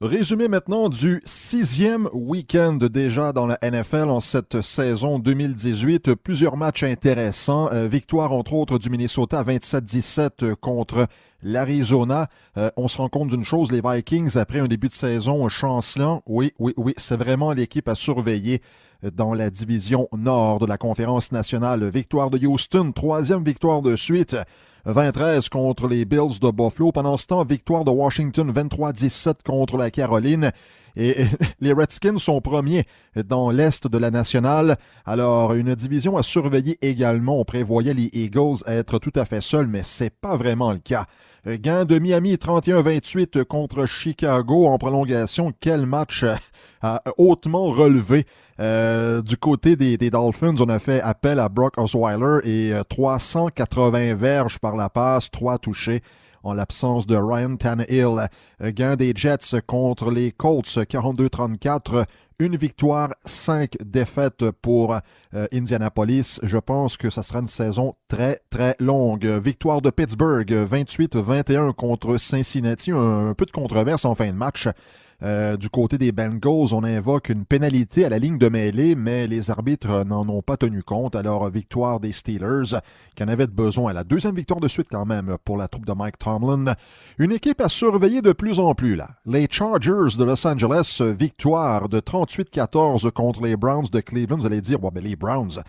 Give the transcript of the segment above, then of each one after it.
Résumé maintenant du 6e week-end déjà dans la NFL en cette saison 2018. Plusieurs matchs intéressants. Victoire entre autres du Minnesota 27-17 contre l'Arizona. On se rend compte d'une chose, les Vikings, après un début de saison chancelant, oui, c'est vraiment l'équipe à surveiller dans la division nord de la conférence nationale. Victoire de Houston, troisième victoire de suite. 20-13 contre les Bills de Buffalo. Pendant ce temps, victoire de Washington 23-17 contre la Caroline. Et les Redskins sont premiers dans l'Est de la nationale. Alors, une division à surveiller également. On prévoyait les Eagles être tout à fait seuls, mais c'est pas vraiment le cas. Gain de Miami 31-28 contre Chicago en prolongation. Quel match hautement relevé. Du côté des Dolphins, on a fait appel à Brock Osweiler et 380 verges par la passe, 3 touchés en l'absence de Ryan Tannehill. Gain des Jets contre les Colts, 42-34. Une victoire, 5 défaites pour Indianapolis. Je pense que ça sera une saison très, très longue. Victoire de Pittsburgh, 28-21 contre Cincinnati. Un peu de controverse en fin de match. Du côté des Bengals, on invoque une pénalité à la ligne de mêlée, mais les arbitres n'en ont pas tenu compte. Alors, victoire des Steelers, qui en avaient besoin. La deuxième victoire de suite quand même pour la troupe de Mike Tomlin. Une équipe à surveiller de plus en plus, là. Les Chargers de Los Angeles, victoire de 38-14 contre les Browns de Cleveland. Vous allez dire, bon, ben les Browns...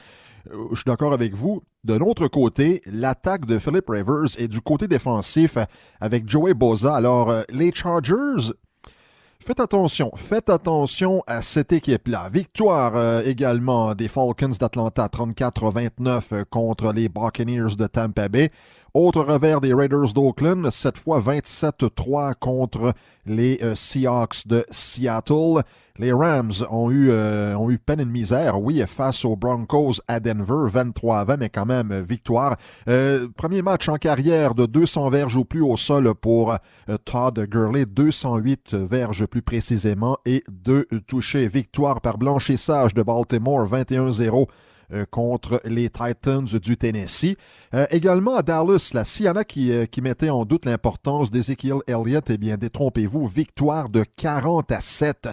Je suis d'accord avec vous. De l'autre côté, l'attaque de Philip Rivers est du côté défensif avec Joey Bosa. Alors, les Chargers... Faites attention à cette équipe-là. Victoire également des Falcons d'Atlanta, 34-29 contre les Buccaneers de Tampa Bay. Autre revers des Raiders d'Oakland, cette fois 27-3 contre les Seahawks de Seattle. Les Rams ont eu peine et de misère, oui, face aux Broncos à Denver, 23-20, mais quand même victoire. Premier match en carrière de 200 verges ou plus au sol pour Todd Gurley, 208 verges plus précisément et 2 touchés. Victoire par blanchissage de Baltimore, 21-0. Contre les Titans du Tennessee. Également à Dallas, là, s'il y en a qui mettaient en doute l'importance d'Ezekiel Elliott, eh bien, détrompez-vous, victoire de 40-7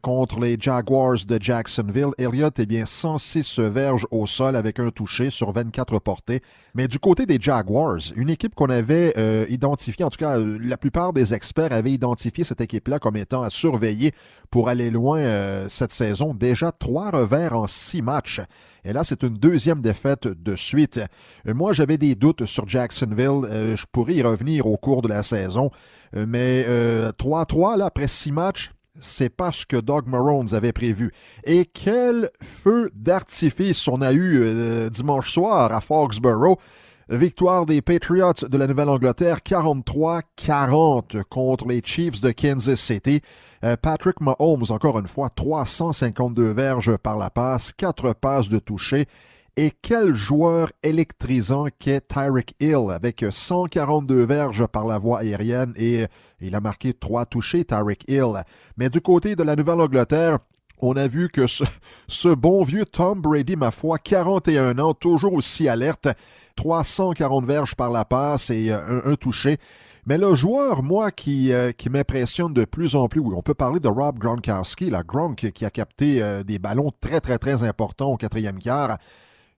contre les Jaguars de Jacksonville. Elliott, eh bien, 106 verges au sol avec un touché sur 24 portées. Mais du côté des Jaguars, une équipe qu'on avait identifiée, en tout cas, la plupart des experts avaient identifié cette équipe-là comme étant à surveiller pour aller loin cette saison. Déjà 3 revers en 6 matchs. Et là, c'est une deuxième défaite de suite. Moi, j'avais des doutes sur Jacksonville. Je pourrais y revenir au cours de la saison. Mais 3-3, là, après 6 matchs, c'est pas ce que Doug Marrone avait prévu. Et quel feu d'artifice on a eu dimanche soir à Foxborough. Victoire des Patriots de la Nouvelle-Angleterre, 43-40 contre les Chiefs de Kansas City. Patrick Mahomes, encore une fois, 352 verges par la passe, 4 passes de toucher. Et quel joueur électrisant qu'est Tyreek Hill avec 142 verges par la voie aérienne et il a marqué 3 touchés, Tyreek Hill. Mais du côté de la Nouvelle-Angleterre, on a vu que ce bon vieux Tom Brady, ma foi, 41 ans, toujours aussi alerte, 340 verges par la passe et un touché. Mais le joueur, moi, qui m'impressionne de plus en plus, oui, on peut parler de Rob Gronkowski, la Gronk qui a capté des ballons très, très, très importants au quatrième quart.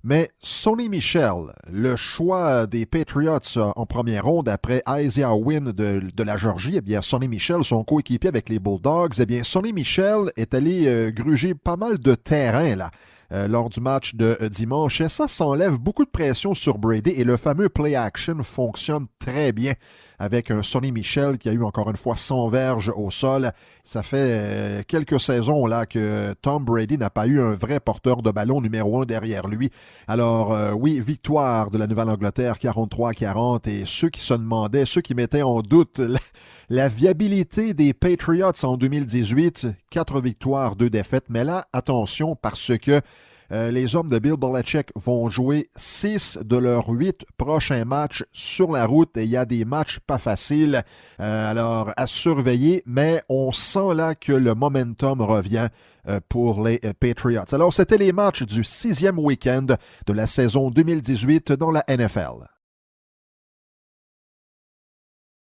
Mais Sonny Michel, le choix des Patriots en première ronde après Isaiah Wynn de la Georgie, eh bien Sonny Michel, son coéquipier avec les Bulldogs, eh bien Sonny Michel est allé gruger pas mal de terrain là. Lors du match de dimanche. Et ça s'enlève beaucoup de pression sur Brady et le fameux play action fonctionne très bien avec un Sonny Michel qui a eu encore une fois 100 verges au sol. Ça fait quelques saisons là que Tom Brady n'a pas eu un vrai porteur de ballon numéro 1 derrière lui. Alors oui, victoire de la Nouvelle-Angleterre 43-40 et ceux qui se demandaient, ceux qui mettaient en doute la viabilité des Patriots en 2018, 4 victoires, 2 défaites. Mais là, attention parce que les hommes de Bill Belichick vont jouer 6 de leurs 8 prochains matchs sur la route et il y a des matchs pas faciles. Alors, à surveiller, mais on sent là que le momentum revient pour les Patriots. Alors, c'était les matchs du 6e week-end de la saison 2018 dans la NFL.